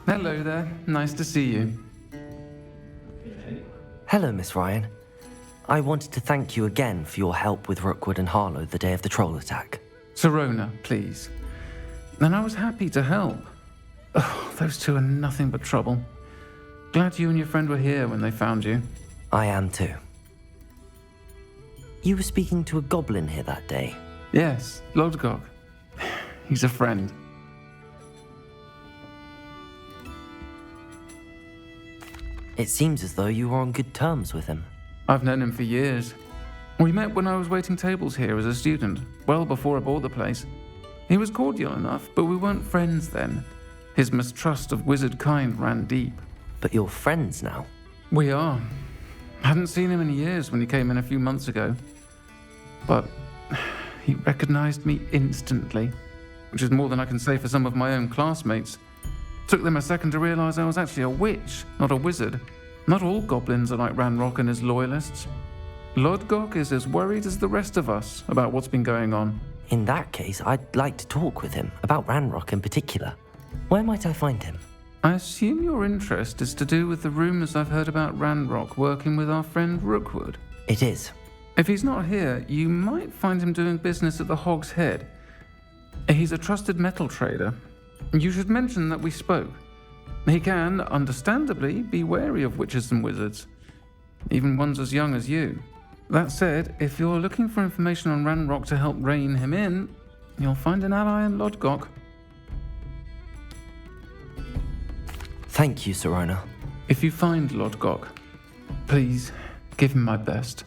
Hello there. Nice to see you. Hello, Miss Ryan. I wanted to thank you again for your help with Rookwood and Harlow the day of the troll attack. Sirona, please. And I was happy to help. Oh, those two are nothing but trouble. Glad you and your friend were here when they found you. I am too. You were speaking to a goblin here that day. Yes, Lodgok. He's a friend. It seems as though you were on good terms with him. I've known him for years. We met when I was waiting tables here as a student, well before I bought the place. He was cordial enough, but we weren't friends then. His mistrust of wizard kind ran deep. But you're friends now. We are. Hadn't seen him in years when he came in a few months ago. But he recognized me instantly, which is more than I can say for some of my own classmates. Took them a second to realize I was actually a witch, not a wizard. Not all goblins are like Ranrock and his loyalists. Lodgok is as worried as the rest of us about what's been going on. In that case, I'd like to talk with him, about Ranrock in particular. Where might I find him? I assume your interest is to do with the rumors I've heard about Ranrock working with our friend Rookwood. It is. If he's not here, you might find him doing business at the Hog's Head. He's a trusted metal trader. You should mention that we spoke. He can, understandably, be wary of witches and wizards, even ones as young as you. That said, if you're looking for information on Ranrock to help rein him in, you'll find an ally in Lodgok. Thank you, Sirona. If you find Lodgok, please give him my best.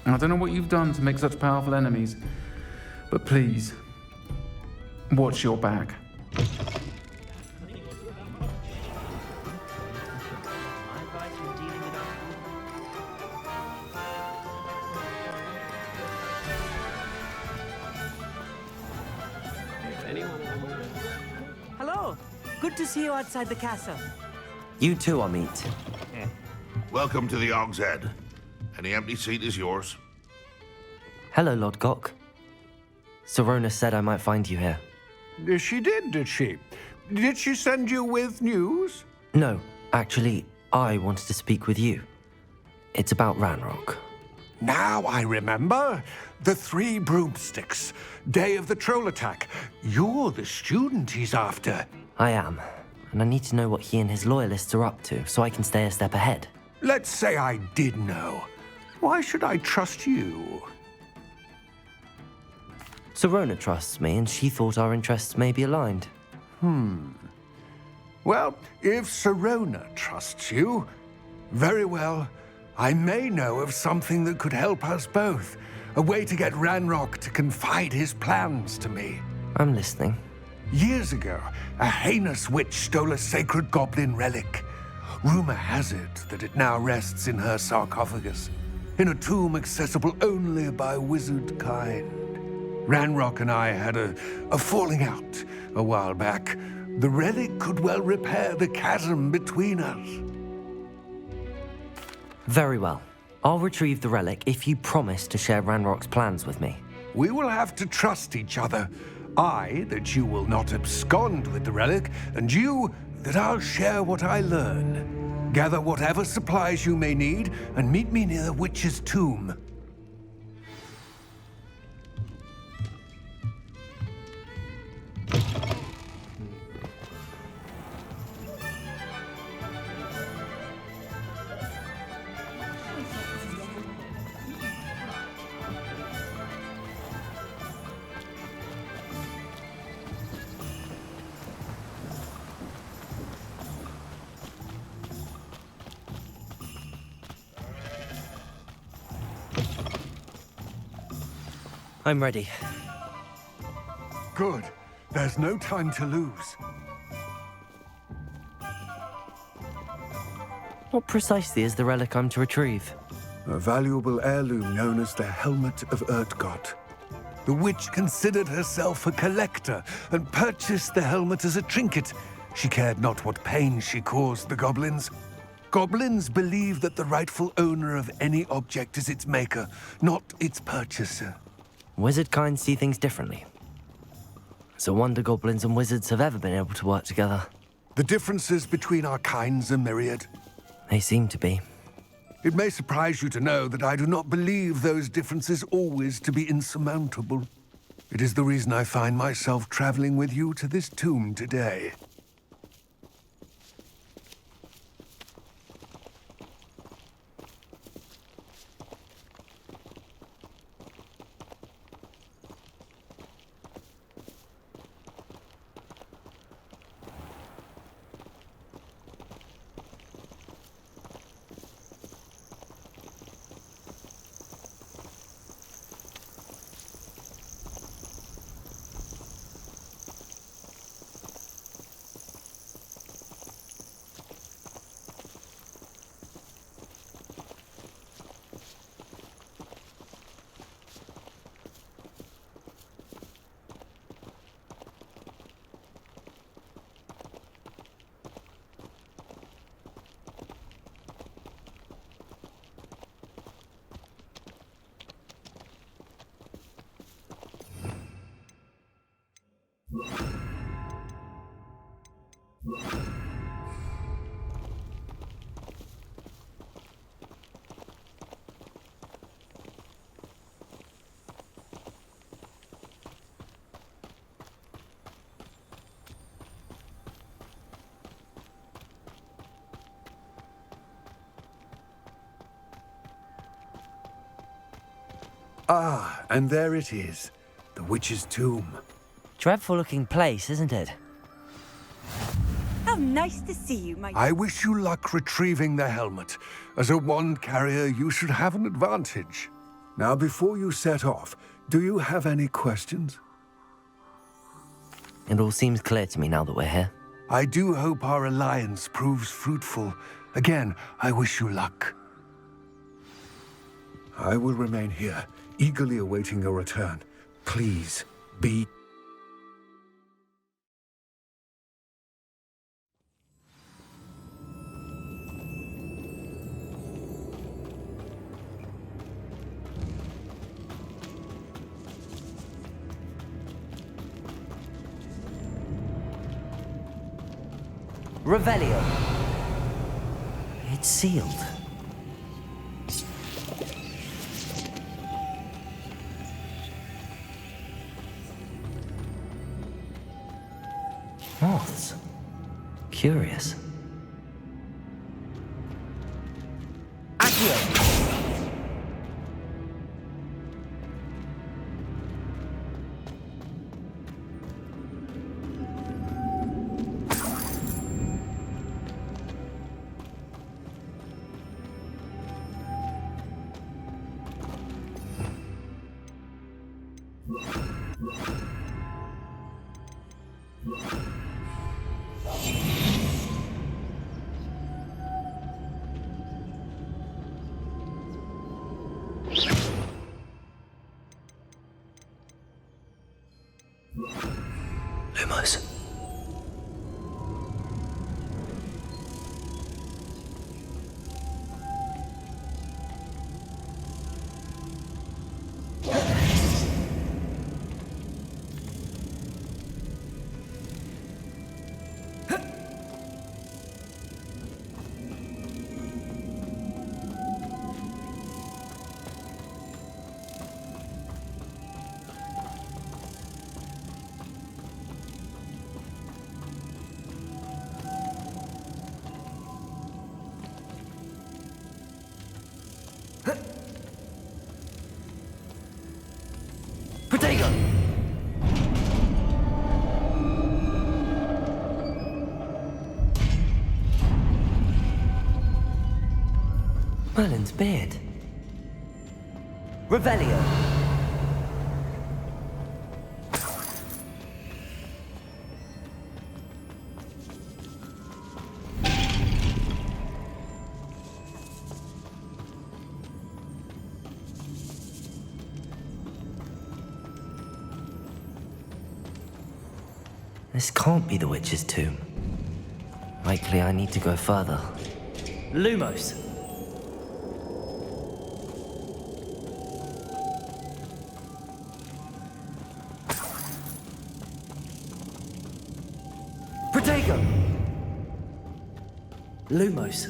I don't know what you've done to make such powerful enemies, but please, watch your back. Hello. Good to see you outside the castle. You too, Amit. Welcome to the Hog's Head. Any empty seat is yours. Hello, Lodgok. Sirona said I might find you here. She did she? Did she send you with news? No, actually, I wanted to speak with you. It's about Ranrock. Now I remember. The 3 broomsticks. Day of the troll attack. You're the student he's after. I am, and I need to know what he and his loyalists are up to so I can stay a step ahead. Let's say I did know. Why should I trust you? Sirona trusts me, and she thought our interests may be aligned. Well, if Sirona trusts you, very well. I may know of something that could help us both. A way to get Ranrock to confide his plans to me. I'm listening. Years ago, a heinous witch stole a sacred goblin relic. Rumor has it that it now rests in her sarcophagus, in a tomb accessible only by wizard kind. Ranrock and I had a falling out a while back. The relic could well repair the chasm between us. Very well. I'll retrieve the relic if you promise to share Ranrock's plans with me. We will have to trust each other. I, that you will not abscond with the relic, and you, that I'll share what I learn. Gather whatever supplies you may need, and meet me near the witch's tomb. I'm ready. Good. There's no time to lose. What precisely is the relic I'm to retrieve? A valuable heirloom known as the Helmet of Urtgott. The witch considered herself a collector and purchased the helmet as a trinket. She cared not what pain she caused the goblins. Goblins believe that the rightful owner of any object is its maker, not its purchaser. Wizard kind see things differently. It's a wonder goblins and wizards have ever been able to work together. The differences between our kinds are myriad. They seem to be. It may surprise you to know that I do not believe those differences always to be insurmountable. It is the reason I find myself traveling with you to this tomb today. Ah, and there it is, the witch's tomb. Dreadful looking place, isn't it? How nice to see you, my... I wish you luck retrieving the helmet. As a wand carrier, you should have an advantage. Now, before you set off, do you have any questions? It all seems clear to me now that we're here. I do hope our alliance proves fruitful. Again, I wish you luck. I will remain here, eagerly awaiting your return. Please, be... Revelio. It's sealed. Moths. Curious. Accio! Lumos. Protego! Merlin's beard. Revelio. This can't be the witch's tomb. Likely I need to go further. Lumos. Protego! Lumos.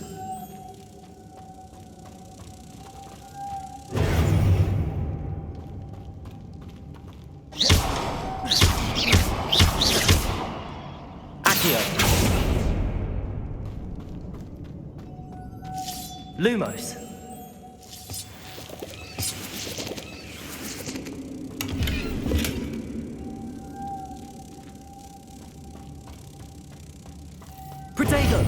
Accio. Lumos. Protego!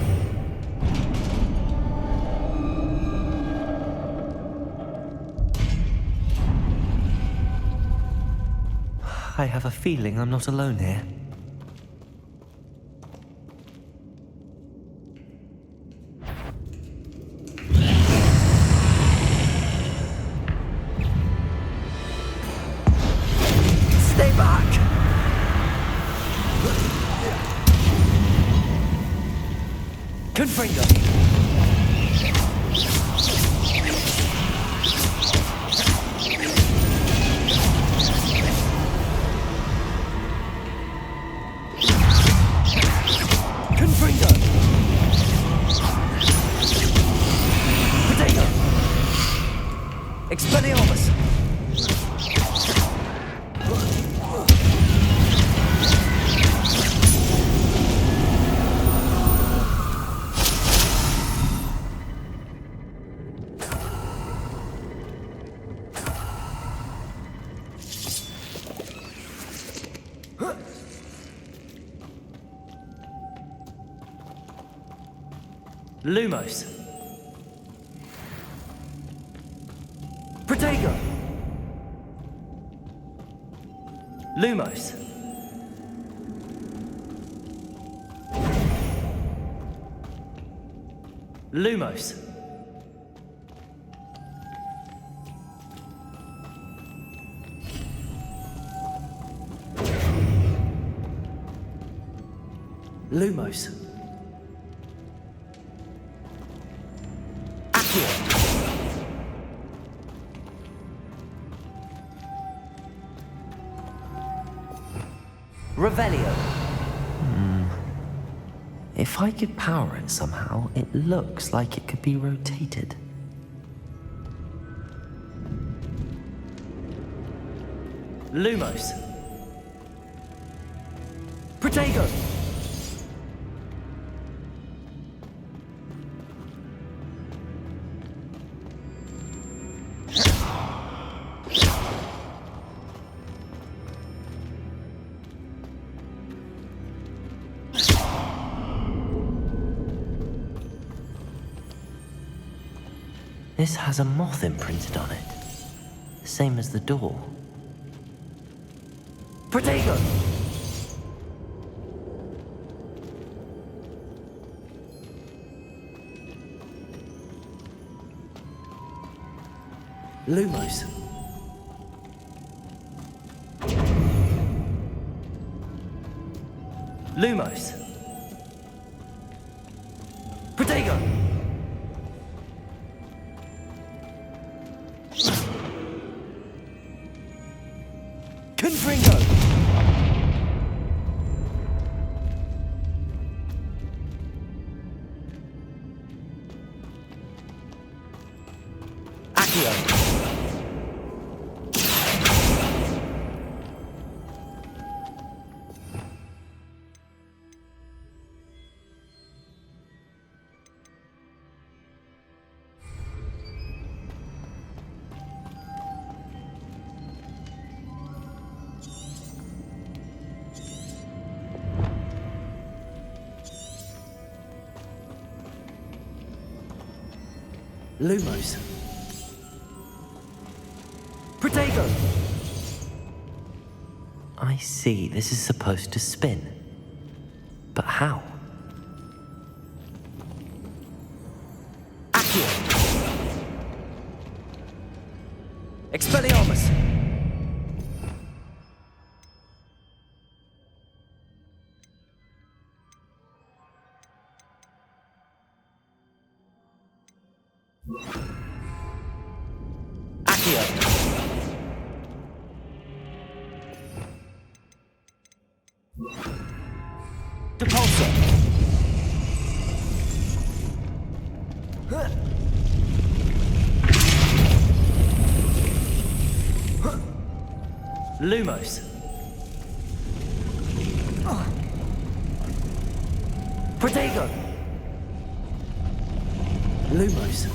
I have a feeling I'm not alone here. Stay back! Confringo! Confringo! Protego! Expelliarmus! Lumos. Protego. Lumos. Lumos. Lumos. Revelio. If I could power it somehow, it looks like it could be rotated. Lumos. Protego. This has a moth imprinted on it. Same as the door. Protego! Lumos. Lumos. Protego! Confringo! Accio! Lumos. Protego! I see, this is supposed to spin. But how? Accio! Expelliarmus! Accio! Depulso! Lumos. Protego. Lumos.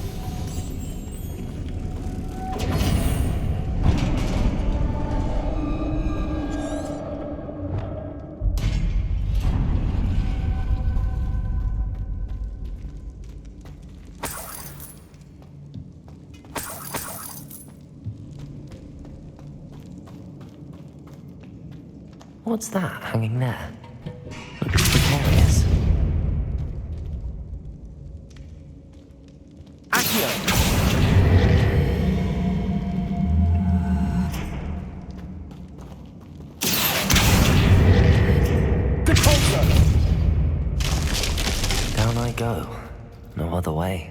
What's that hanging there? Looks precarious. Accio! Depulso! Down I go. No other way.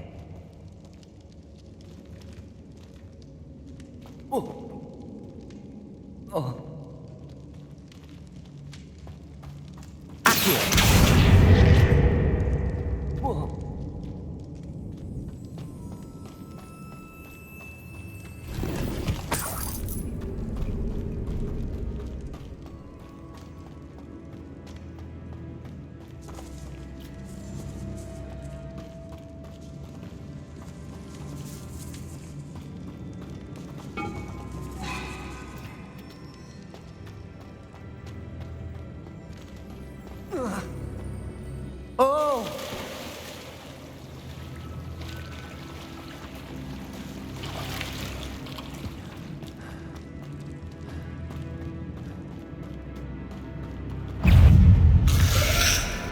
Oh!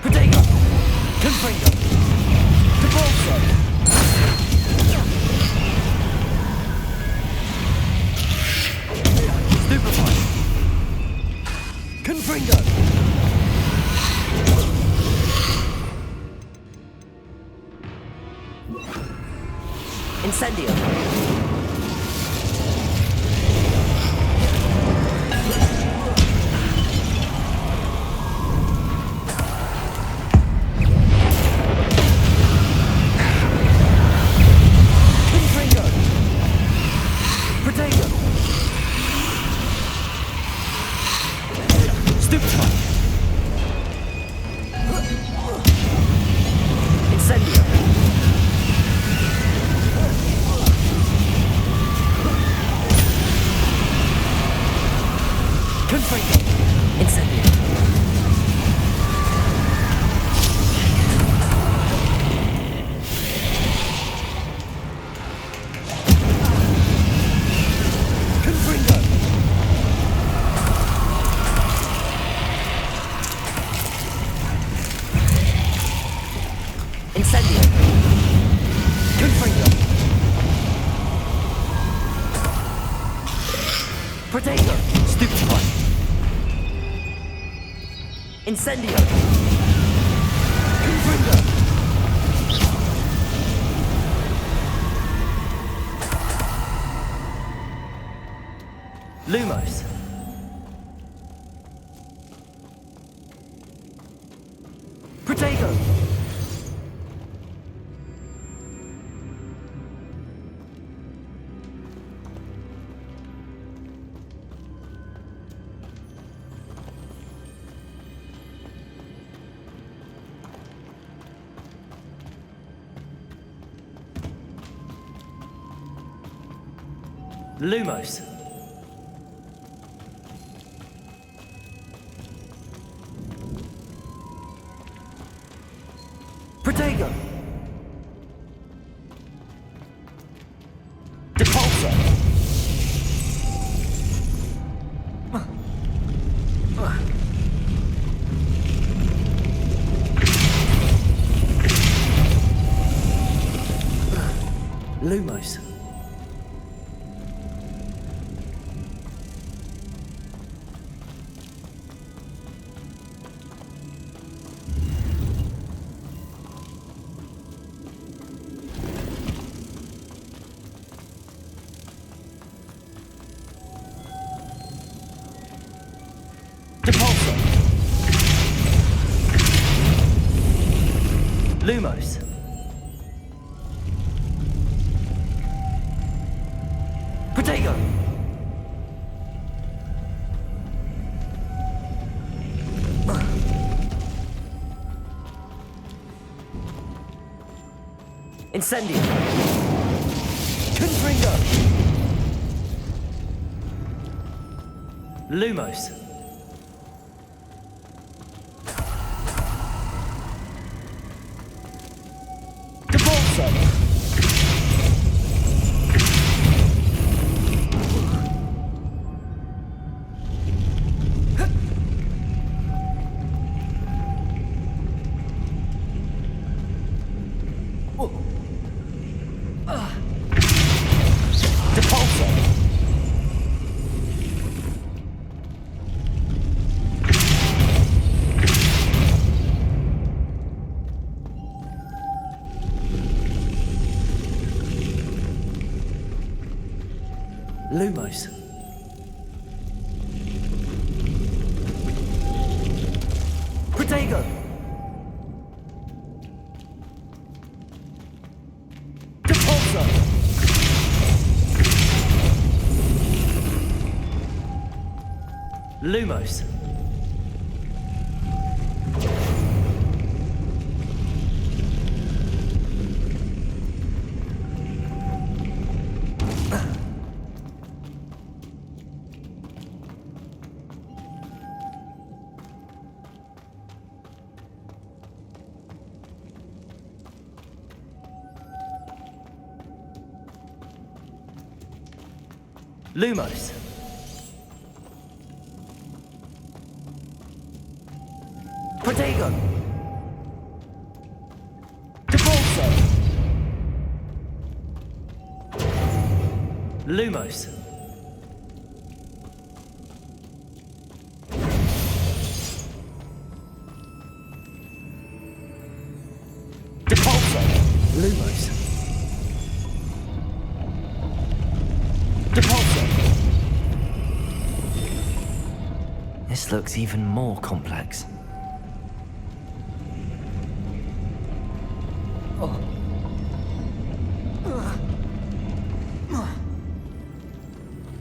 Protego! Confringo! Depulso! Stupefy! Confringo! Incendio! Confringo! Protego! Stupefy! Incendio! Confringo! Incendio! Confringo! Incendio! Confringo! Protego! Stupefy! Incendio! Confringo! Lumos! Protego! Lumos. Protego. Depulso. Lumos. Depulso. Lumos. Protego. Incendio! Confringo! Lumos! Debolso! Lumos. Protego. Depulso. Lumos. Lumos. Protego. Debolso. Lumos. Debolso. Lumos. Debolso. This looks even more complex.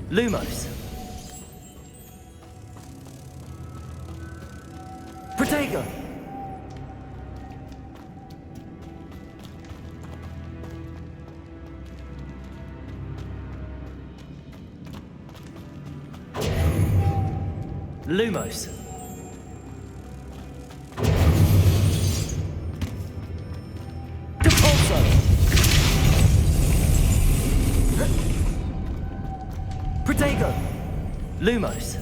Lumos. Protego. Lumos. Depulso. Protego. Lumos.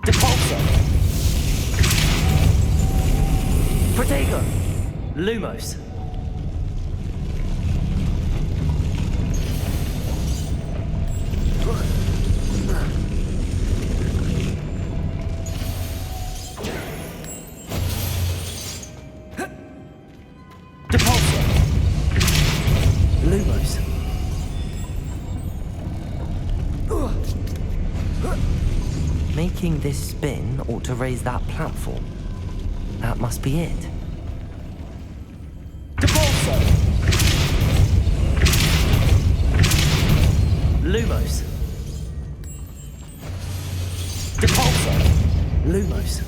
Depulso. Protego. Lumos. Depulso. Lumos. Making this spin ought to raise that platform. That must be it. Depulso. Lumos. Depulso. Lumos.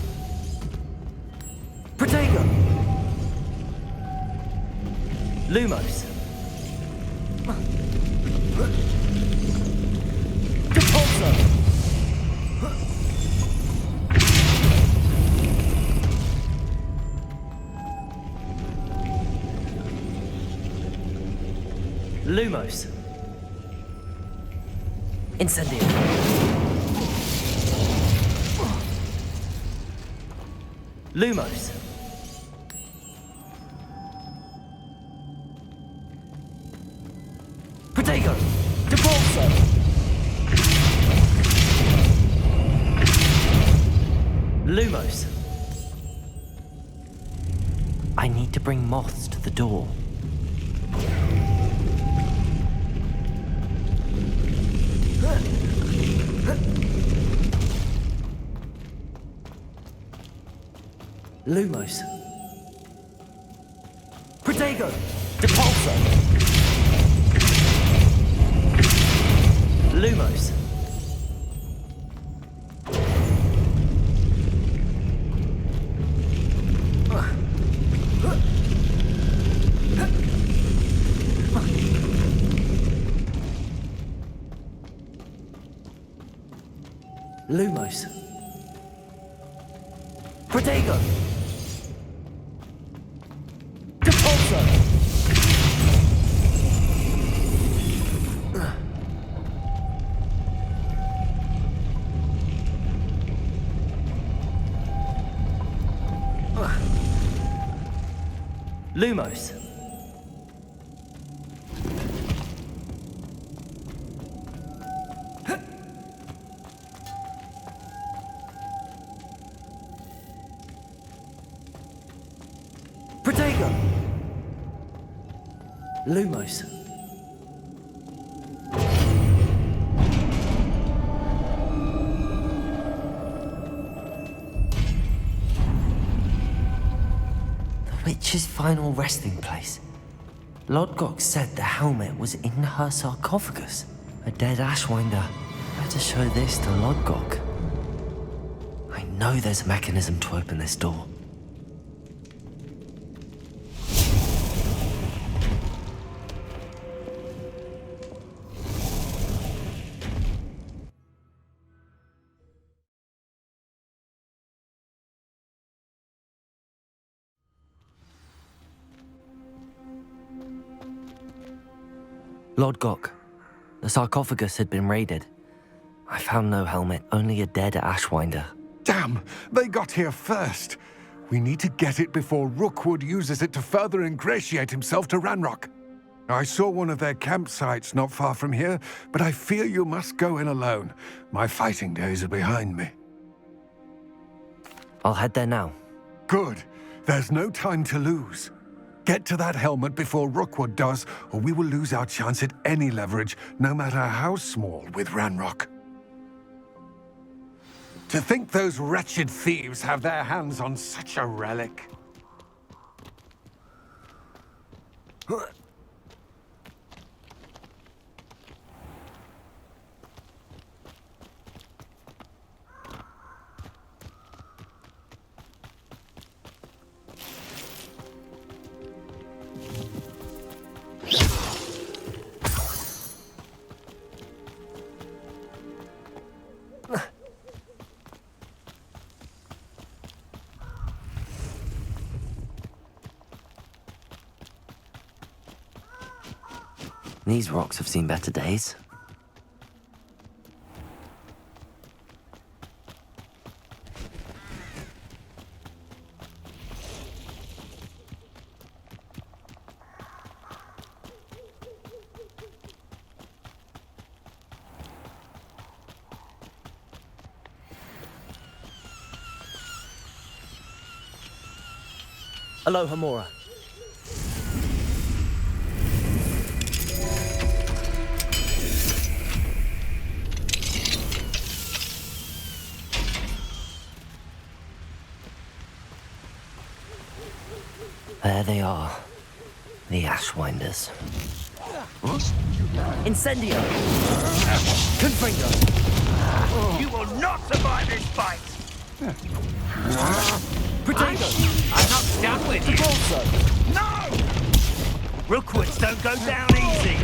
Protego. Lumos. Depulso. Lumos. Incendio. Lumos. Protego. Depulso. Lumos. I need to bring moths to the door. Lumos. Protego. Depulso. Depulso! Lumos! Lumos. Protego! Depulso! Lumos. Protego! Lumos. The witch's final resting place. Lodgok said the helmet was in her sarcophagus. A dead Ashwinder. Better show this to Lodgok. I know there's a mechanism to open this door. Lodgok, the sarcophagus had been raided. I found no helmet, only a dead Ashwinder. Damn! They got here first. We need to get it before Rookwood uses it to further ingratiate himself to Ranrock. I saw one of their campsites not far from here, but I fear you must go in alone. My fighting days are behind me. I'll head there now. Good. There's no time to lose. Get to that helmet before Rookwood does, or we will lose our chance at any leverage, no matter how small, with Ranrock. To think those wretched thieves have their hands on such a relic. These rocks have seen better days. Aloha Mora. There they are, the Ashwinders. Incendio! Confringo! You will not survive this fight! Protego! I'm not done with you! Depulso! No! Rookwoods don't go down easy!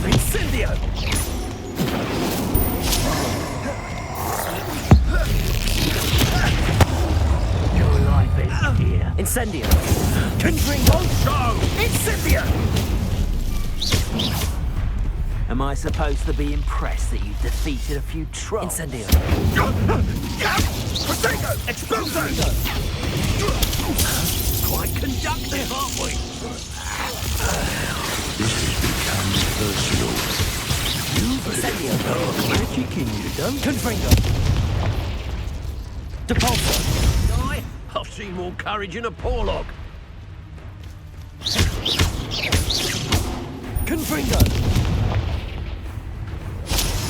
Incendio! Your life is here. Incendio! Confringo! Incendio! Am I supposed to be impressed that you defeated a few trolls? Incendio! Protego! Exploso! Quite conductive, aren't we? This has become personal. Incendio! Magic in you, don't Confringo! Depulso! I? I've seen more courage in a porlog. Confringo!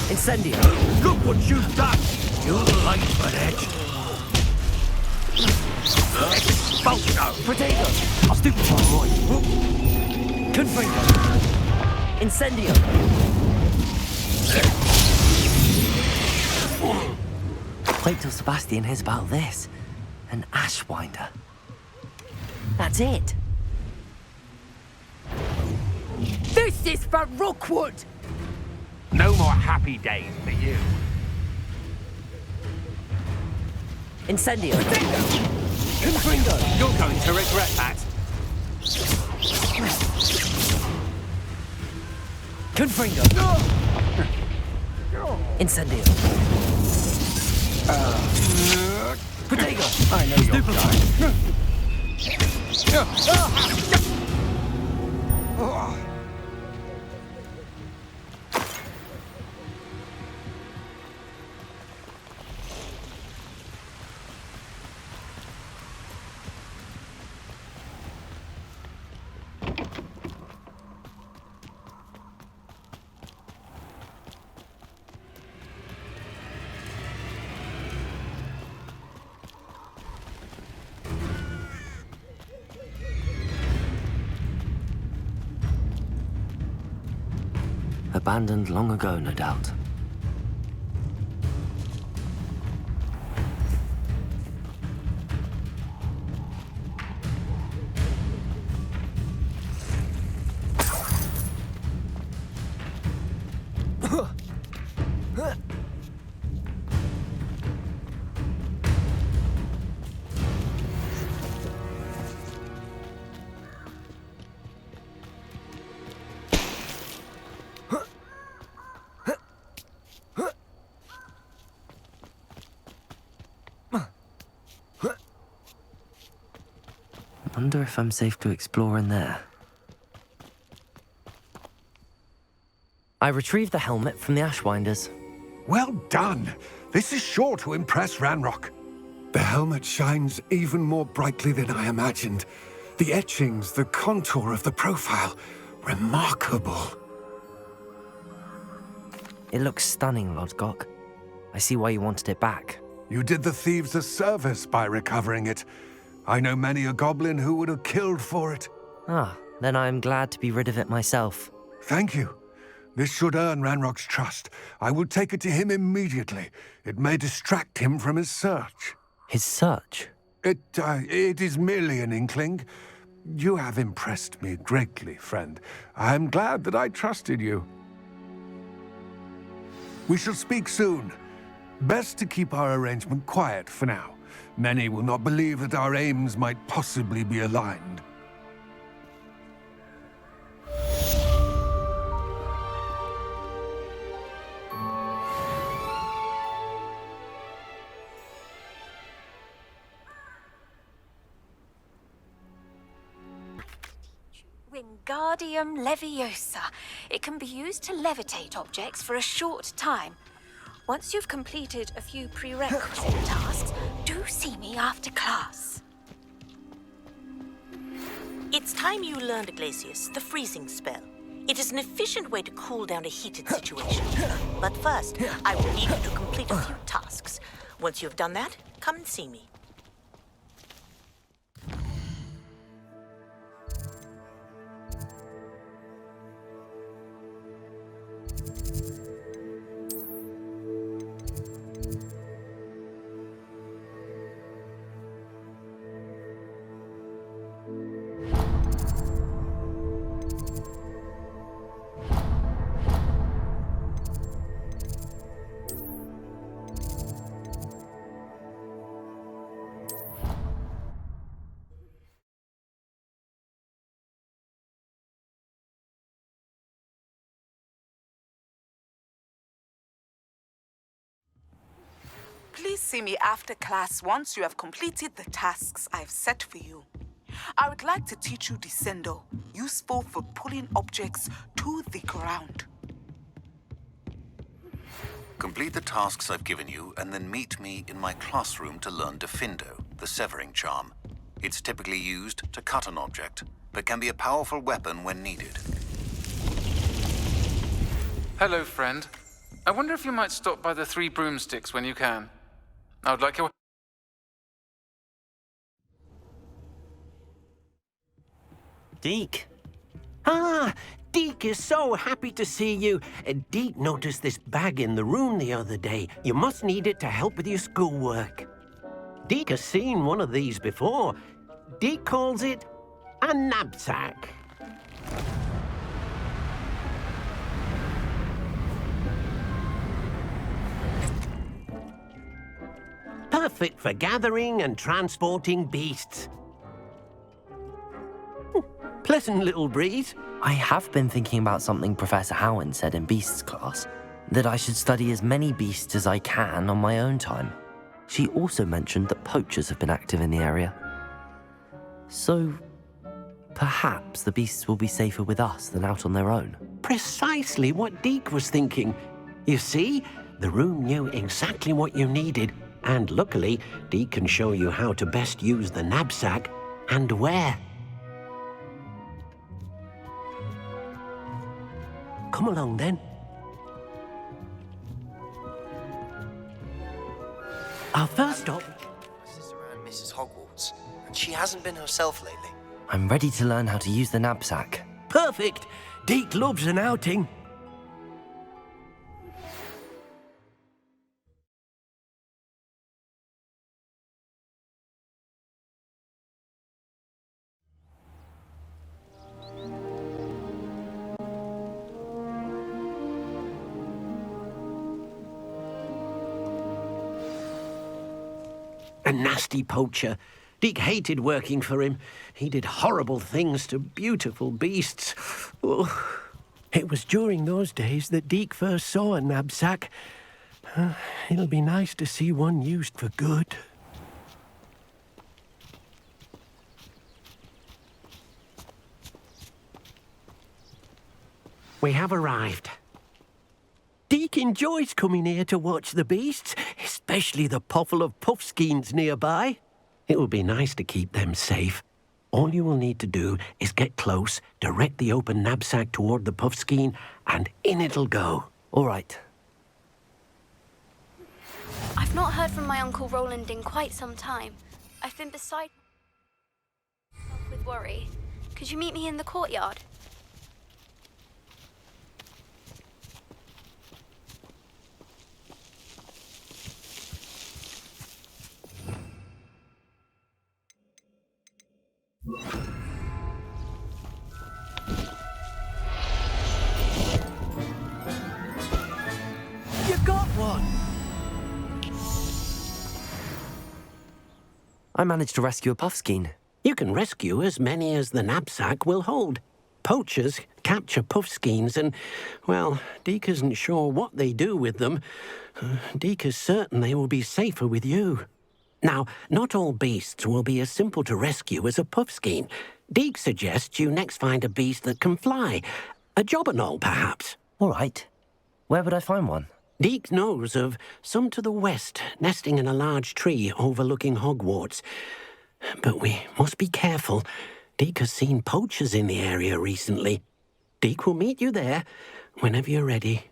Incendio! Look what you've done! You're late for that. Protego! Stupefy! Confringo! Incendio! Wait till Sebastian hears about this. An Ashwinder. That's it. This is for Rookwood! No more happy days for you. Incendio! Confringo! You're going to regret that. Confringo! Incendio! Protego! I know you're going. Abandoned long ago, no doubt. Wonder if I'm safe to explore in there. I retrieved the helmet from the Ashwinders. Well done. This is sure to impress Ranrock. The helmet shines even more brightly than I imagined. The etchings, the contour of the profile, remarkable. It looks stunning, Lodgok. I see why you wanted it back. You did the thieves a service by recovering it. I know many a goblin who would have killed for it. Ah, then I am glad to be rid of it myself. Thank you. This should earn Ranrock's trust. I will take it to him immediately. It may distract him from his search. His search? It is merely an inkling. You have impressed me greatly, friend. I am glad that I trusted you. We shall speak soon. Best to keep our arrangement quiet for now. Many will not believe that our aims might possibly be aligned. Wingardium Leviosa. It can be used to levitate objects for a short time. Once you've completed a few prerequisite tasks, do see me after class. It's time you learned, Iglesias, the freezing spell. It is an efficient way to cool down a heated situation. But first, I will need you to complete a few tasks. Once you've done that, come and see me. Please see me after class once you have completed the tasks I've set for you. I would like to teach you Descendo, useful for pulling objects to the ground. Complete the tasks I've given you, and then meet me in my classroom to learn Defendo, the severing charm. It's typically used to cut an object, but can be a powerful weapon when needed. Hello, friend. I wonder if you might stop by the Three Broomsticks when you can. I would like your... Deke. Ah, Deke is so happy to see you. Deke noticed this bag in the room the other day. You must need it to help with your schoolwork. Deke has seen one of these before. Deke calls it a knapsack. Perfect for gathering and transporting beasts. Pleasant little breeze. I have been thinking about something Professor Howard said in Beasts class, that I should study as many beasts as I can on my own time. She also mentioned that poachers have been active in the area. So, perhaps the beasts will be safer with us than out on their own. Precisely what Deke was thinking. You see, the room knew exactly what you needed, and luckily, Deke can show you how to best use the knapsack and where. Come along, then. Our first stop... My sister around Mrs. Hogwarts, and she hasn't been herself lately. I'm ready to learn how to use the knapsack. Perfect! Deke loves an outing. A nasty poacher. Deke hated working for him. He did horrible things to beautiful beasts. Oh. It was during those days that Deke first saw a knapsack. It'll be nice to see one used for good. We have arrived. Deke enjoys coming here to watch the beasts, especially the potful of puffskeins nearby. It will be nice to keep them safe. All you will need to do is get close, direct the open knapsack toward the puffskein, and in it'll go. All right. I've not heard from my Uncle Roland in quite some time. I've been beside myself with worry. Could you meet me in the courtyard? You got one! I managed to rescue a puffskein. You can rescue as many as the knapsack will hold. Poachers capture puffskeins and, well, Deke isn't sure what they do with them. Deke is certain they will be safer with you. Now, not all beasts will be as simple to rescue as a puffskein. Deke suggests you next find a beast that can fly. A jobberknoll, perhaps. All right. Where would I find one? Deke knows of some to the west, nesting in a large tree overlooking Hogwarts. But we must be careful. Deke has seen poachers in the area recently. Deke will meet you there whenever you're ready.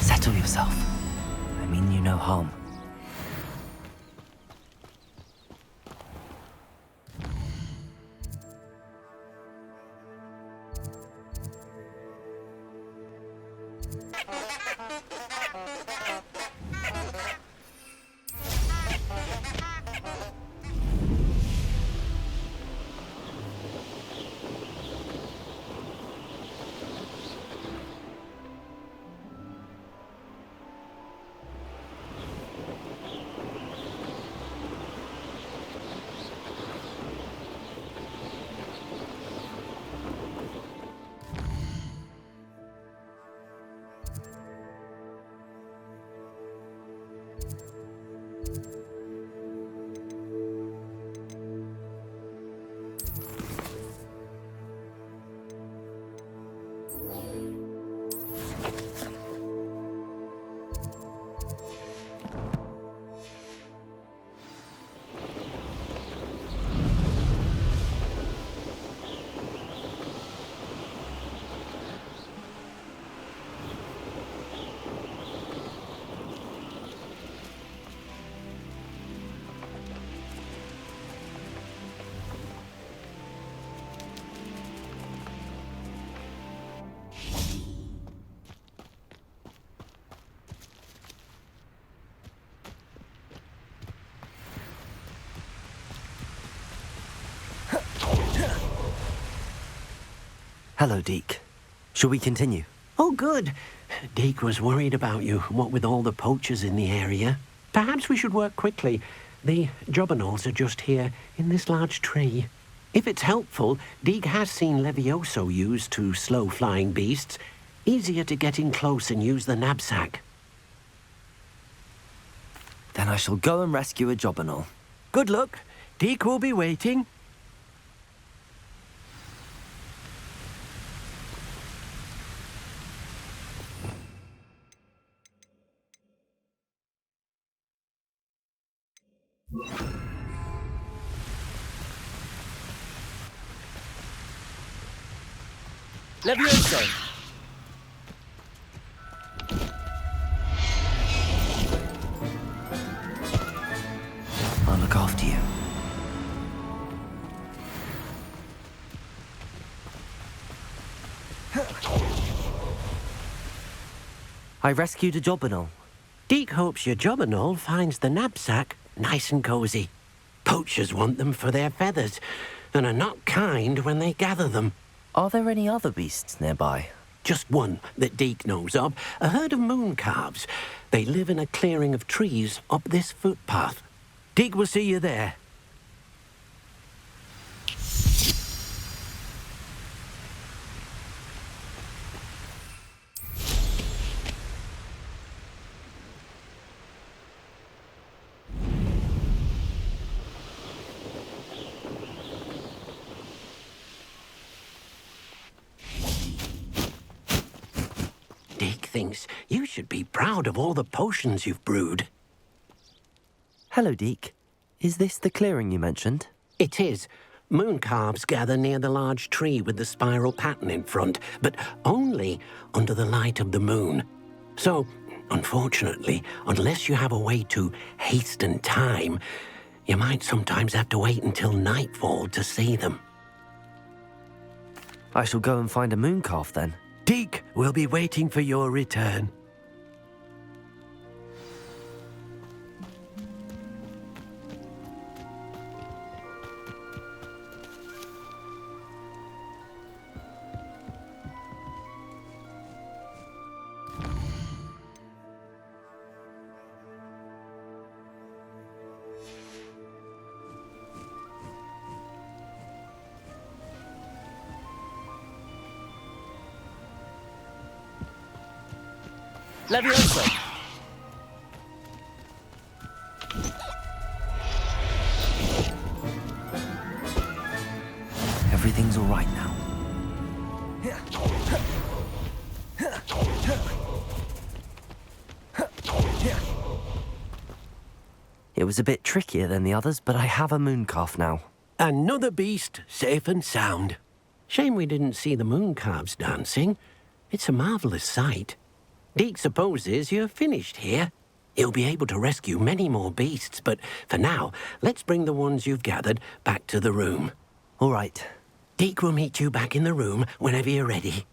Settle yourself. I mean you no harm. Hello, Deke. Shall we continue? Oh, good. Deke was worried about you, what with all the poachers in the area. Perhaps we should work quickly. The jobberknolls are just here, in this large tree. If it's helpful, Deke has seen Levioso used to slow flying beasts. Easier to get in close and use the knapsack. Then I shall go and rescue a jobberknoll. Good luck. Deke will be waiting. Levioso! I'll look after you. I rescued a jobberknoll. Deke hopes your jobberknoll finds the knapsack nice and cozy. Poachers want them for their feathers, and are not kind when they gather them. Are there any other beasts nearby? Just one that Deke knows of, a herd of moon calves. They live in a clearing of trees up this footpath. Deke will see you there. Deke thinks you should be proud of all the potions you've brewed. Hello, Deke. Is this the clearing you mentioned? It is. Moon calves gather near the large tree with the spiral pattern in front, but only under the light of the moon. So, unfortunately, unless you have a way to hasten time, you might sometimes have to wait until nightfall to see them. I shall go and find a moon calf then. Deke will be waiting for your return. Levioso! Everything's all right now. It was a bit trickier than the others, but I have a moon calf now. Another beast, safe and sound. Shame we didn't see the moon calves dancing. It's a marvelous sight. Deke supposes you're finished here. He'll be able to rescue many more beasts, but for now, let's bring the ones you've gathered back to the room. All right. Deke will meet you back in the room whenever you're ready.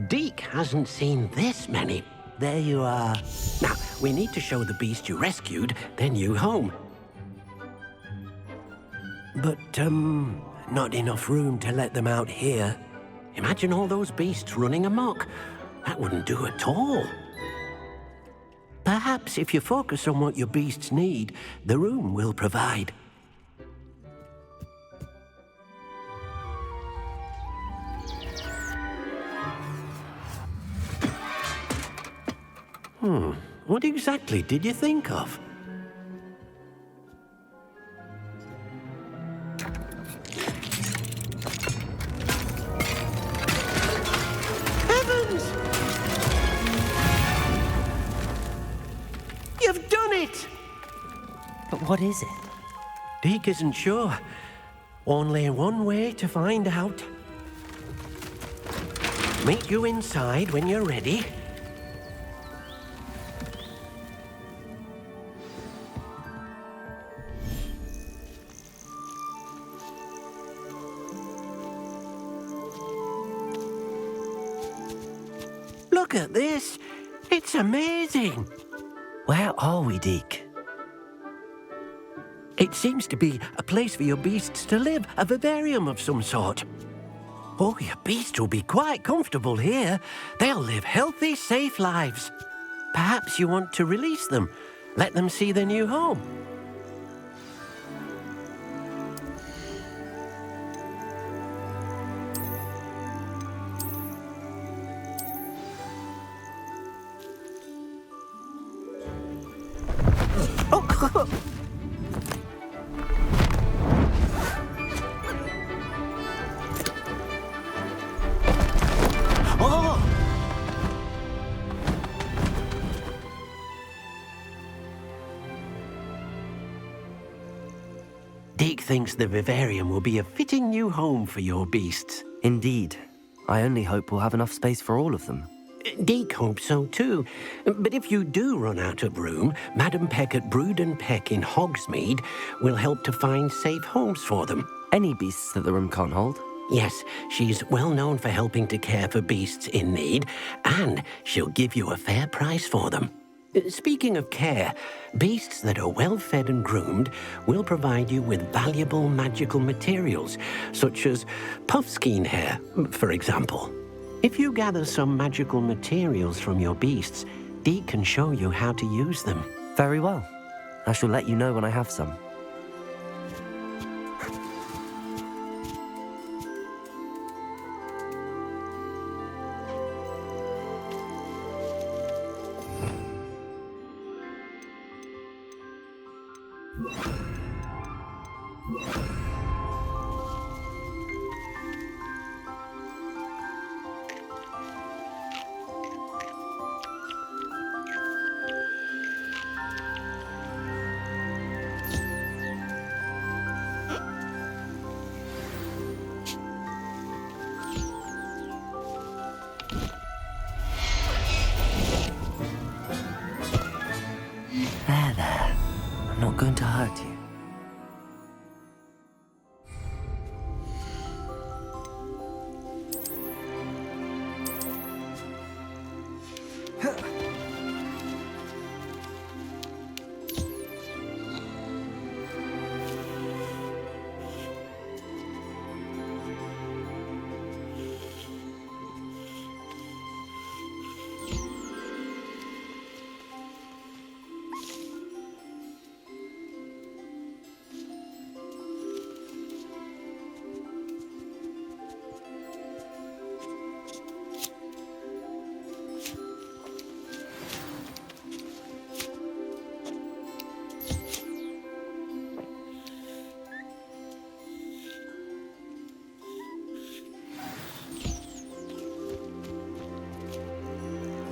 Deke hasn't seen this many. There you are. Now, we need to show the beast you rescued, then you home. But, not enough room to let them out here. Imagine all those beasts running amok. That wouldn't do at all. Perhaps if you focus on what your beasts need, the room will provide. What exactly did you think of? Heavens! You've done it! But what is it? Deke isn't sure. Only one way to find out. Meet you inside when you're ready. Look at this. It's amazing. Where are we, Deke? It seems to be a place for your beasts to live, a vivarium of some sort. Oh, your beasts will be quite comfortable here. They'll live healthy, safe lives. Perhaps you want to release them, let them see their new home. Deke thinks the vivarium will be a fitting new home for your beasts. Indeed. I only hope we'll have enough space for all of them. Deke hopes so too. But if you do run out of room, Madam Peck at Brood and Peck in Hogsmeade will help to find safe homes for them. Any beasts that the room can't hold? Yes, she's well known for helping to care for beasts in need, and she'll give you a fair price for them. Speaking of care, beasts that are well fed and groomed will provide you with valuable magical materials, such as puffskein hair, for example. If you gather some magical materials from your beasts, Deke can show you how to use them. Very well. I shall let you know when I have some. There. I'm not going to hurt you.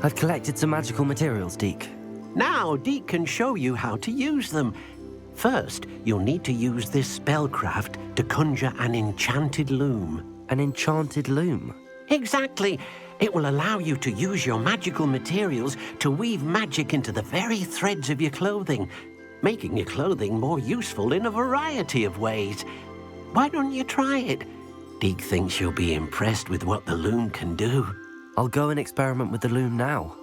I've collected some magical materials, Deke. Now Deke can show you how to use them. First, you'll need to use this spellcraft to conjure an enchanted loom. An enchanted loom? Exactly. It will allow you to use your magical materials to weave magic into the very threads of your clothing, making your clothing more useful in a variety of ways. Why don't you try it? Deke thinks you'll be impressed with what the loom can do. I'll go and experiment with the loom now.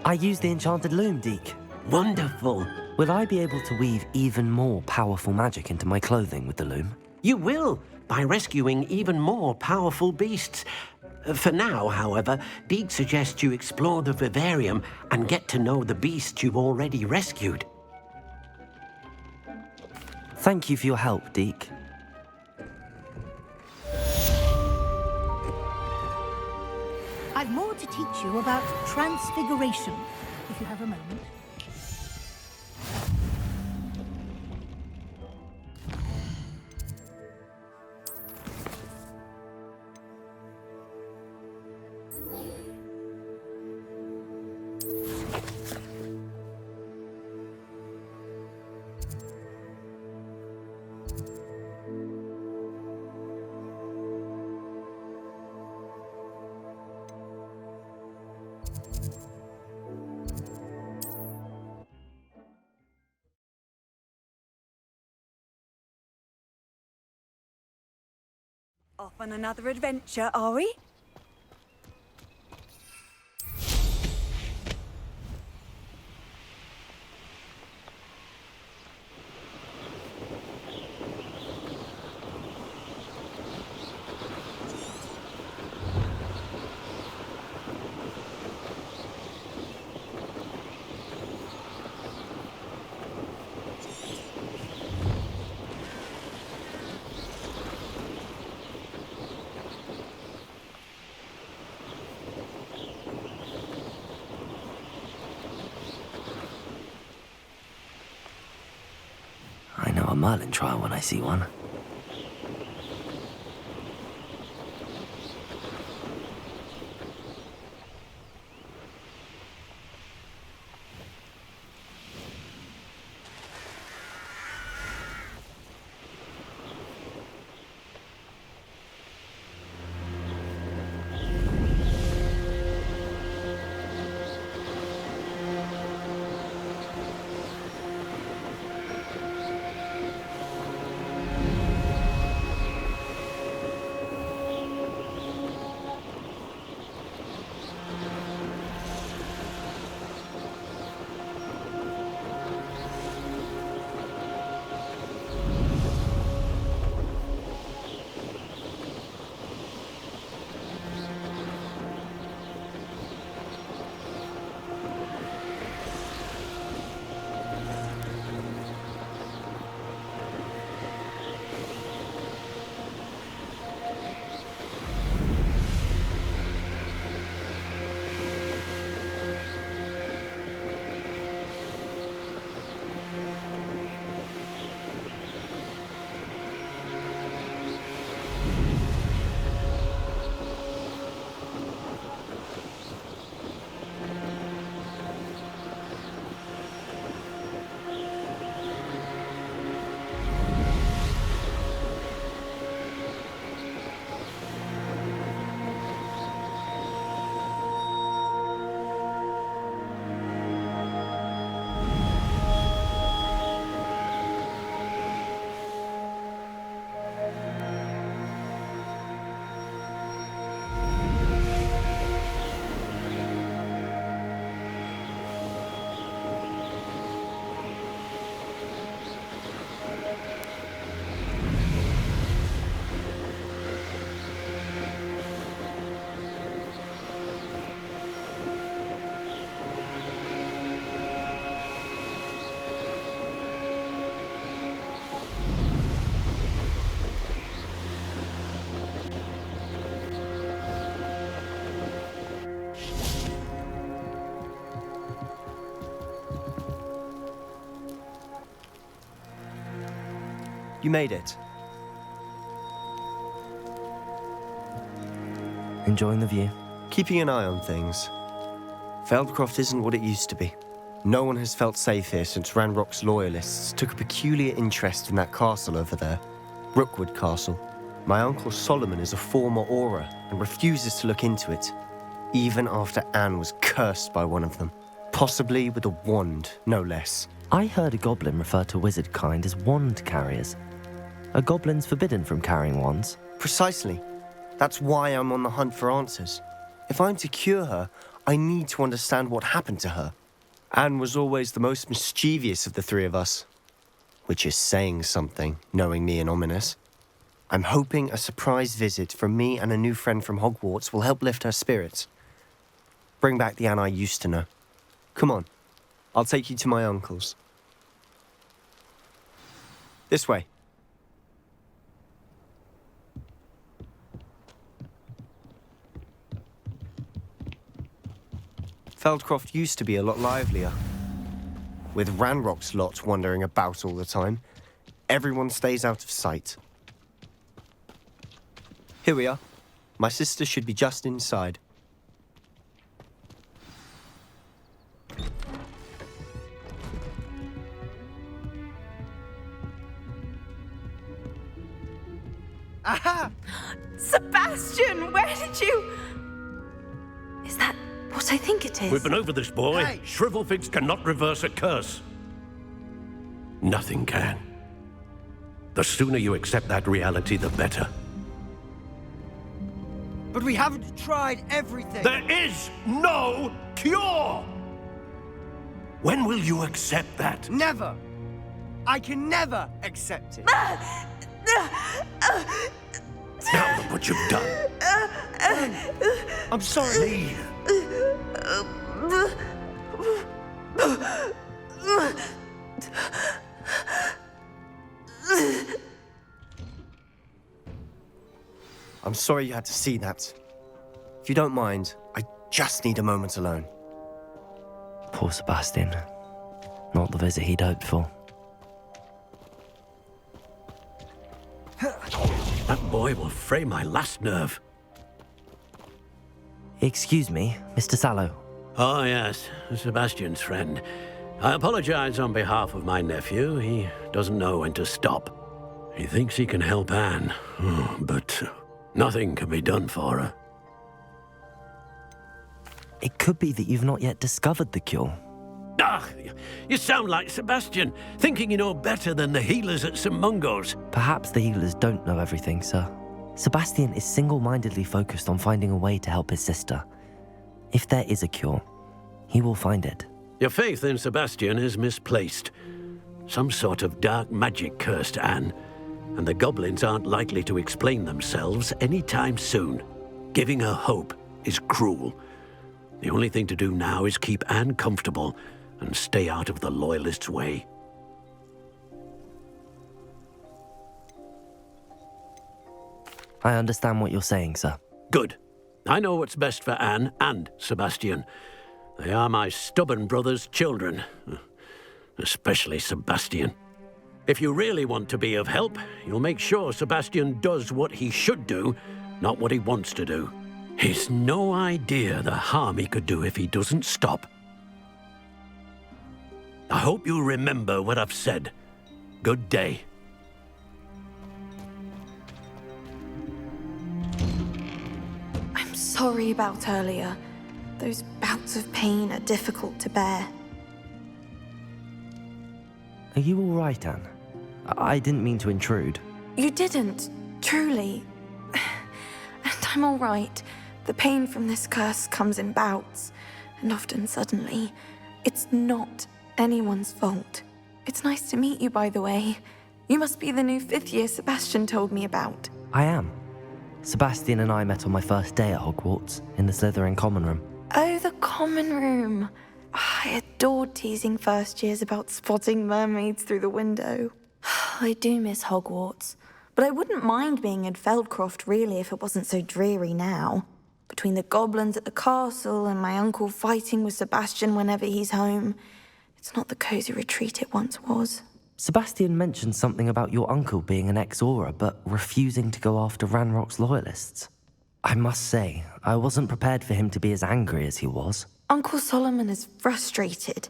I use the enchanted loom, Deke. Wonderful. Will I be able to weave even more powerful magic into my clothing with the loom? You will, by rescuing even more powerful beasts. For now, however, Deke suggests you explore the vivarium and get to know the beasts you've already rescued. Thank you for your help, Deke. I've more to teach you about transfiguration, if you have a moment. Off on another adventure, are we? I know a Merlin trial when I see one. You made it. Enjoying the view? Keeping an eye on things. Feldcroft isn't what it used to be. No one has felt safe here since Ranrock's loyalists took a peculiar interest in that castle over there. Rookwood Castle. My uncle Solomon is a former Auror and refuses to look into it, even after Anne was cursed by one of them. Possibly with a wand, no less. I heard a goblin refer to wizard kind as wand carriers. Are goblins forbidden from carrying wands? Precisely. That's why I'm on the hunt for answers. If I'm to cure her, I need to understand what happened to her. Anne was always the most mischievous of the three of us. Which is saying something, knowing me and Ominous. I'm hoping a surprise visit from me and a new friend from Hogwarts will help lift her spirits. Bring back the Anne I used to know. Come on, I'll take you to my uncle's. This way. Feldcroft used to be a lot livelier. With Ranrock's lot wandering about all the time, everyone stays out of sight. Here we are. My sister should be just inside. Aha! Sebastian, where did you... Is that what I think it is? We've been over this, boy. Hey. Shrivelfigs cannot reverse a curse. Nothing can. The sooner you accept that reality, the better. But we haven't tried everything. There is no cure! When will you accept that? Never! I can never accept it. Now look what you've done. I'm sorry. Leave. I'm sorry you had to see that. If you don't mind, I just need a moment alone. Poor Sebastian. Not the visit he'd hoped for. That boy will fray my last nerve. Excuse me, Mr. Sallow. Oh, yes, Sebastian's friend. I apologize on behalf of my nephew. He doesn't know when to stop. He thinks he can help Anne, but nothing can be done for her. It could be that you've not yet discovered the cure. Ah, you sound like Sebastian, thinking you know better than the healers at St. Mungo's. Perhaps the healers don't know everything, sir. Sebastian is single-mindedly focused on finding a way to help his sister. If there is a cure, he will find it. Your faith in Sebastian is misplaced. Some sort of dark magic cursed Anne, and the goblins aren't likely to explain themselves anytime soon. Giving her hope is cruel. The only thing to do now is keep Anne comfortable and stay out of the Loyalists' way. I understand what you're saying, sir. Good. I know what's best for Anne and Sebastian. They are my stubborn brother's children. Especially Sebastian. If you really want to be of help, you'll make sure Sebastian does what he should do, not what he wants to do. He's no idea the harm he could do if he doesn't stop. I hope you remember what I've said. Good day. I'm sorry about earlier. Those bouts of pain are difficult to bear. Are you all right, Anne? I didn't mean to intrude. You didn't, truly. And I'm all right. The pain from this curse comes in bouts, and often suddenly. It's not anyone's fault. It's nice to meet you, by the way. You must be the new 5th year Sebastian told me about. I am. Sebastian and I met on my first day at Hogwarts, in the Slytherin common room. Oh, the common room. I adored teasing first years about spotting mermaids through the window. I do miss Hogwarts, but I wouldn't mind being in Feldcroft, really, if it wasn't so dreary now. Between the goblins at the castle and my uncle fighting with Sebastian whenever he's home, it's not the cozy retreat it once was. Sebastian mentioned something about your uncle being an ex-Aura, but refusing to go after Ranrock's loyalists. I must say, I wasn't prepared for him to be as angry as he was. Uncle Solomon is frustrated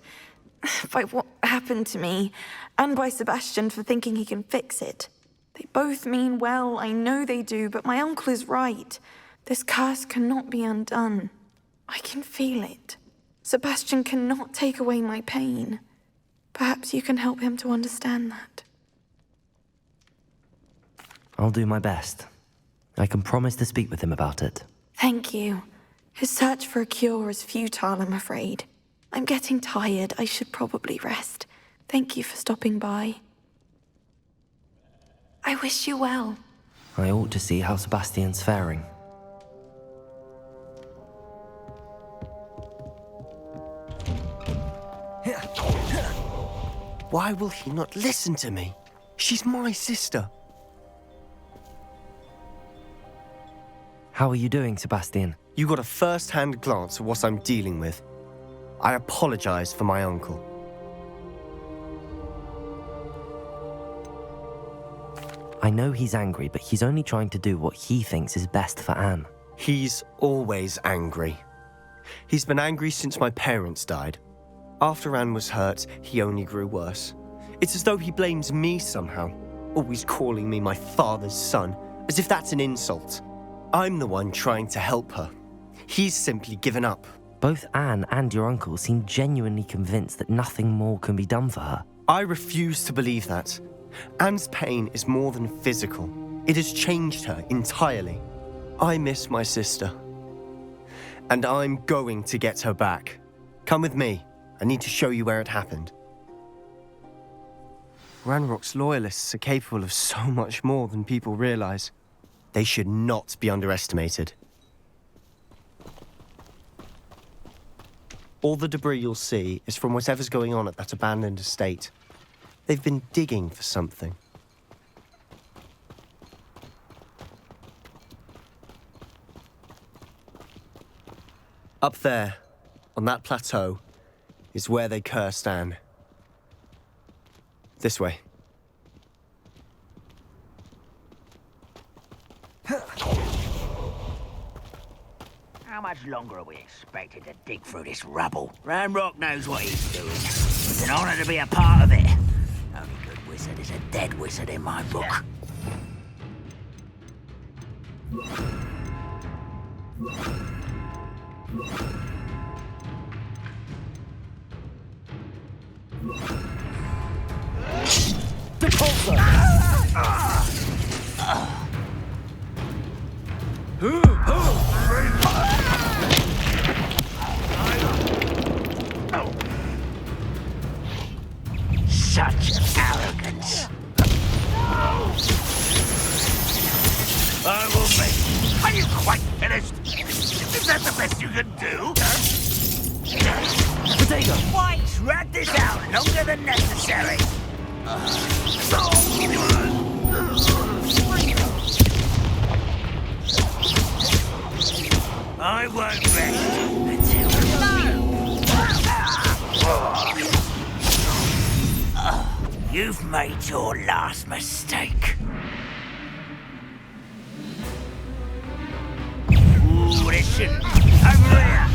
by what happened to me, and by Sebastian for thinking he can fix it. They both mean well, I know they do, but my uncle is right. This curse cannot be undone. I can feel it. Sebastian cannot take away my pain. Perhaps you can help him to understand that. I'll do my best. I can promise to speak with him about it. Thank you. His search for a cure is futile, I'm afraid. I'm getting tired. I should probably rest. Thank you for stopping by. I wish you well. I ought to see how Sebastian's faring. Why will he not listen to me? She's my sister. How are you doing, Sebastian? You got a first-hand glance at what I'm dealing with. I apologize for my uncle. I know he's angry, but he's only trying to do what he thinks is best for Anne. He's always angry. He's been angry since my parents died. After Anne was hurt, he only grew worse. It's as though he blames me somehow, always calling me my father's son, as if that's an insult. I'm the one trying to help her. He's simply given up. Both Anne and your uncle seem genuinely convinced that nothing more can be done for her. I refuse to believe that. Anne's pain is more than physical. It has changed her entirely. I miss my sister. And I'm going to get her back. Come with me. I need to show you where it happened. Ranrock's loyalists are capable of so much more than people realize. They should not be underestimated. All the debris you'll see is from whatever's going on at that abandoned estate. They've been digging for something. Up there, on that plateau, is where they cursed Anne. This way. How much longer are we expected to dig through this rubble? Ranrock knows what he's doing. It's an honor to be a part of it. Only good wizard is a dead wizard in my book. Such arrogance. I will make. Are you quite finished? Is that the best you can do? Potato! Why drag this out longer than necessary? I won't rest until you've made your last mistake. Ooh, this shouldn't. Over here!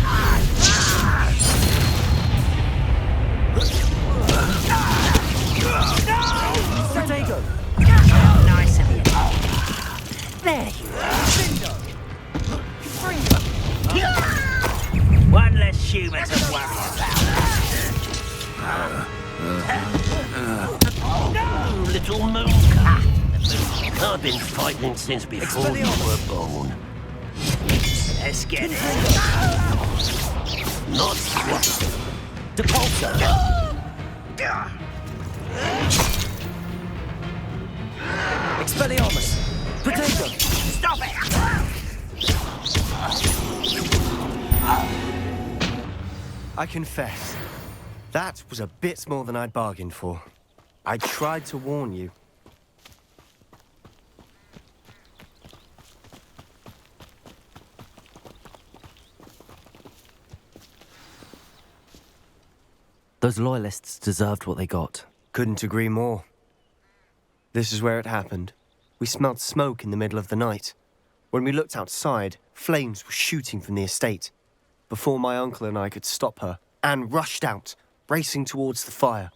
Potato! Nice of you. There you are. One less human to worry about. No, little Milka. I've been fighting since before you were born. Let's get it. Not what? Depulsor! Expelliarmus! Potato! Stop it! I confess, that was a bit more than I'd bargained for. I tried to warn you. Those loyalists deserved what they got. Couldn't agree more. This is where it happened. We smelled smoke in the middle of the night. When we looked outside, flames were shooting from the estate. Before my uncle and I could stop her, Anne rushed out, racing towards the fire,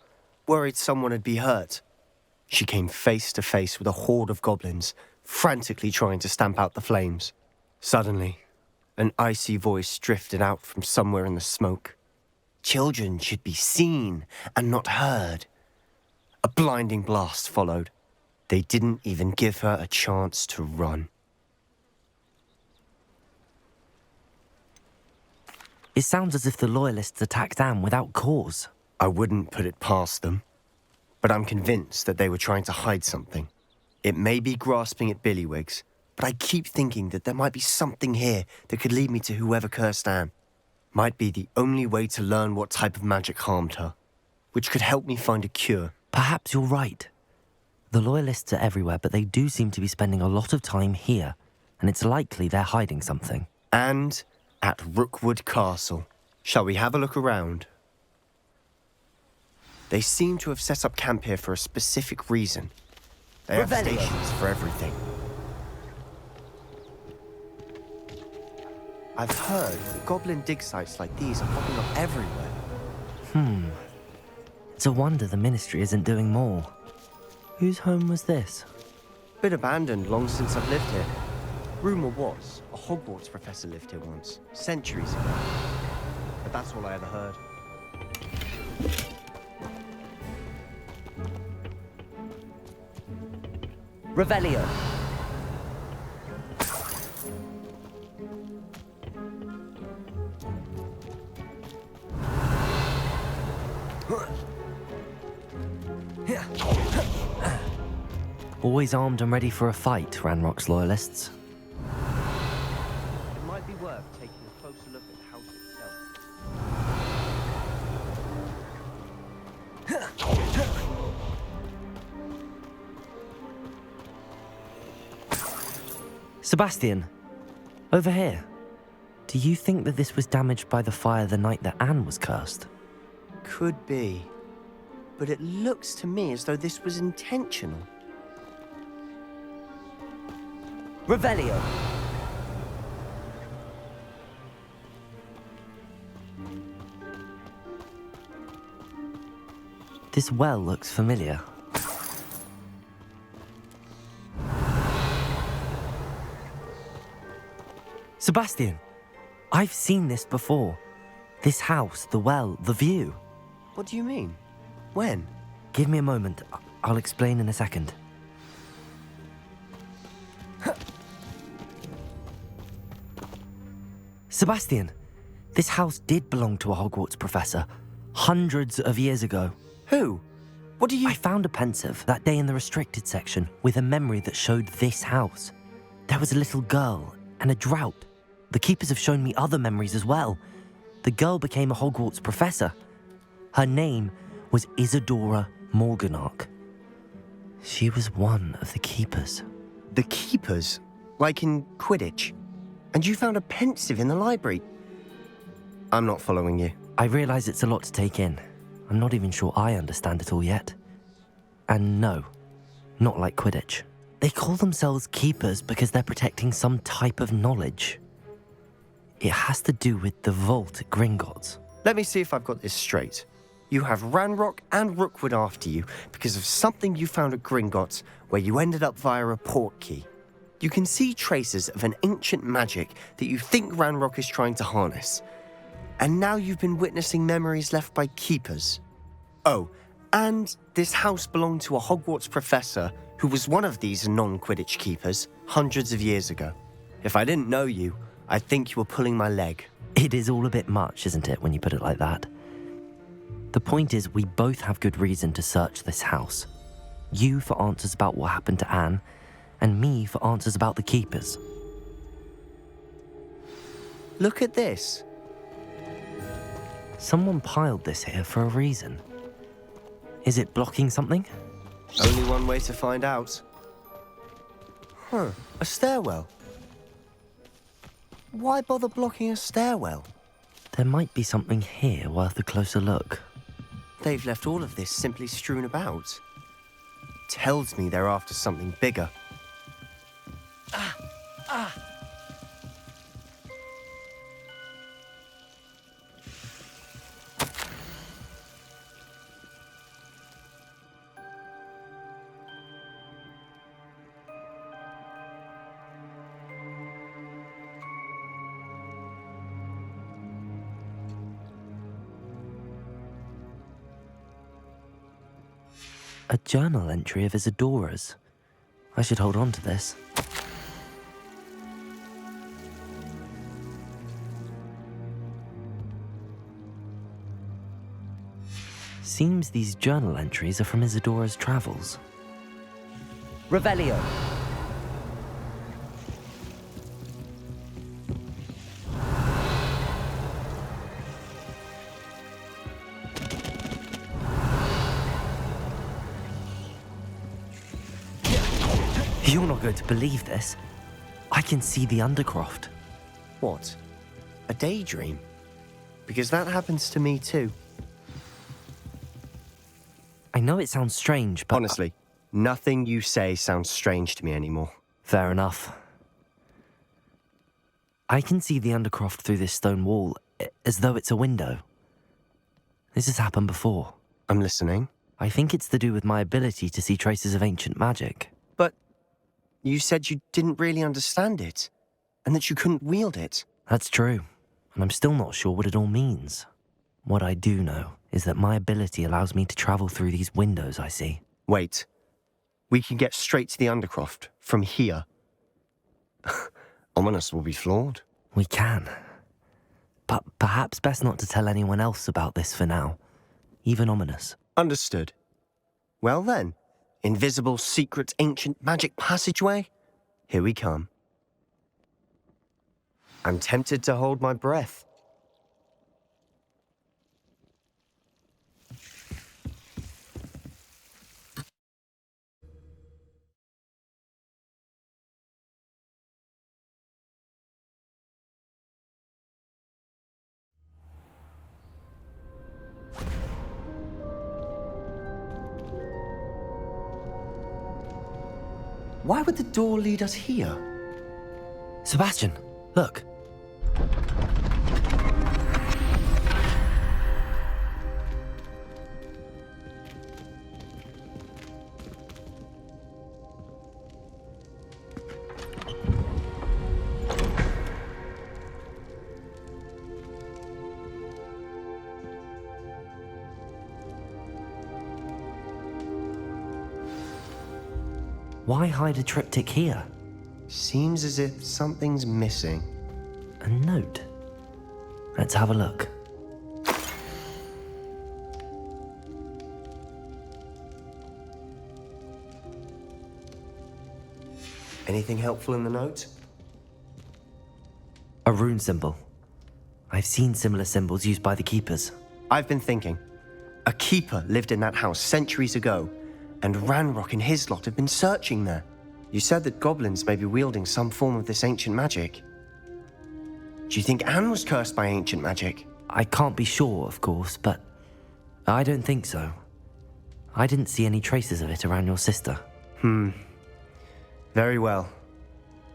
worried someone had been hurt. She came face to face with a horde of goblins, frantically trying to stamp out the flames. Suddenly, an icy voice drifted out from somewhere in the smoke. Children should be seen and not heard. A blinding blast followed. They didn't even give her a chance to run. It sounds as if the Loyalists attacked Anne without cause. I wouldn't put it past them, but I'm convinced that they were trying to hide something. It may be grasping at Billywigs, but I keep thinking that there might be something here that could lead me to whoever cursed Anne. Might be the only way to learn what type of magic harmed her, which could help me find a cure. Perhaps you're right. The Loyalists are everywhere, but they do seem to be spending a lot of time here, and it's likely they're hiding something. And at Rookwood Castle. Shall we have a look around? They seem to have set up camp here for a specific reason. They have stations for everything. I've heard that goblin dig sites like these are popping up everywhere. It's a wonder the Ministry isn't doing more. Whose home was this? Been abandoned long since I've lived here. Rumour was, a Hogwarts professor lived here once, centuries ago. But that's all I ever heard. Revelio. Always armed and ready for a fight, Ranrock's Loyalists. It might be worth taking a closer look at the house itself. Sebastian, over here. Do you think that this was damaged by the fire the night that Anne was cursed? Could be. But it looks to me as though this was intentional. Revelio. This well looks familiar. Sebastian, I've seen this before. This house, the well, the view. What do you mean? When? Give me a moment. I'll explain in a second. Sebastian, this house did belong to a Hogwarts professor hundreds of years ago. Who? What do you... I found a pensive that day in the restricted section with a memory that showed this house. There was a little girl and a drought. The keepers have shown me other memories as well. The girl became a Hogwarts professor. Her name was Isadora Morganach. She was one of the keepers. The keepers? Like in Quidditch? And you found a pensive in the library? I'm not following you. I realise it's a lot to take in. I'm not even sure I understand it all yet. And no, not like Quidditch. They call themselves keepers because they're protecting some type of knowledge. It has to do with the vault at Gringotts. Let me see if I've got this straight. You have Ranrock and Rookwood after you because of something you found at Gringotts where you ended up via a portkey. You can see traces of an ancient magic that you think Ranrock is trying to harness. And now you've been witnessing memories left by keepers. Oh, and this house belonged to a Hogwarts professor who was one of these non-Quidditch keepers hundreds of years ago. If I didn't know you, I'd think you were pulling my leg. It is all a bit much, isn't it, when you put it like that? The point is, we both have good reason to search this house. You for answers about what happened to Anne, and me for answers about the keepers. Look at this. Someone piled this here for a reason. Is it blocking something? Only one way to find out. A stairwell. Why bother blocking a stairwell? There might be something here worth a closer look. They've left all of this simply strewn about. Tells me they're after something bigger. A journal entry of Isadora's. I should hold on to this. Seems these journal entries are from Isadora's travels. Revelio. You're not going to believe this. I can see the Undercroft. What? A daydream? Because that happens to me too. I know it sounds strange, but... Honestly, nothing you say sounds strange to me anymore. Fair enough. I can see the Undercroft through this stone wall, as though it's a window. This has happened before. I'm listening. I think it's to do with my ability to see traces of ancient magic. But you said you didn't really understand it, and that you couldn't wield it. That's true, and I'm still not sure what it all means. What I do know is that my ability allows me to travel through these windows I see. Wait. We can get straight to the Undercroft from here. Ominous will be flawed. We can. But perhaps best not to tell anyone else about this for now. Even Ominous. Understood. Well then, invisible, secret, ancient magic passageway? Here we come. I'm tempted to hold my breath. Why would the door lead us here? Sebastian, look. Why hide a triptych here? Seems as if something's missing. A note. Let's have a look. Anything helpful in the note? A rune symbol. I've seen similar symbols used by the keepers. I've been thinking. A keeper lived in that house centuries ago, and Ranrock and his lot have been searching there. You said that goblins may be wielding some form of this ancient magic. Do you think Anne was cursed by ancient magic? I can't be sure, of course, but I don't think so. I didn't see any traces of it around your sister. Very well.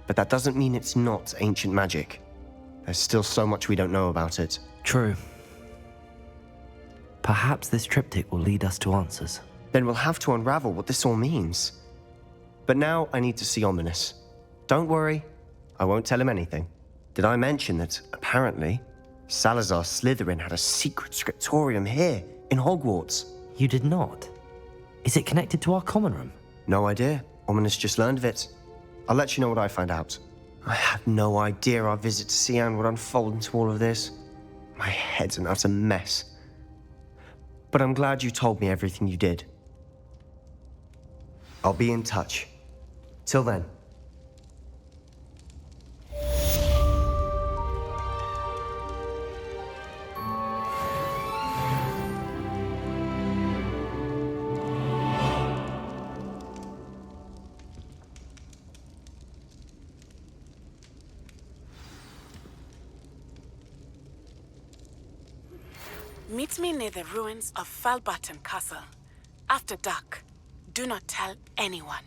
But that doesn't mean it's not ancient magic. There's still so much we don't know about it. True. Perhaps this triptych will lead us to answers. Then we'll have to unravel what this all means. But now I need to see Ominous. Don't worry, I won't tell him anything. Did I mention that, apparently, Salazar Slytherin had a secret scriptorium here, in Hogwarts? You did not? Is it connected to our common room? No idea. Ominous just learned of it. I'll let you know what I find out. I had no idea our visit to Cian would unfold into all of this. My head's an utter mess. But I'm glad you told me everything you did. I'll be in touch. Till then. Meet me near the ruins of Falbaton Castle. After dark. Do not tell anyone.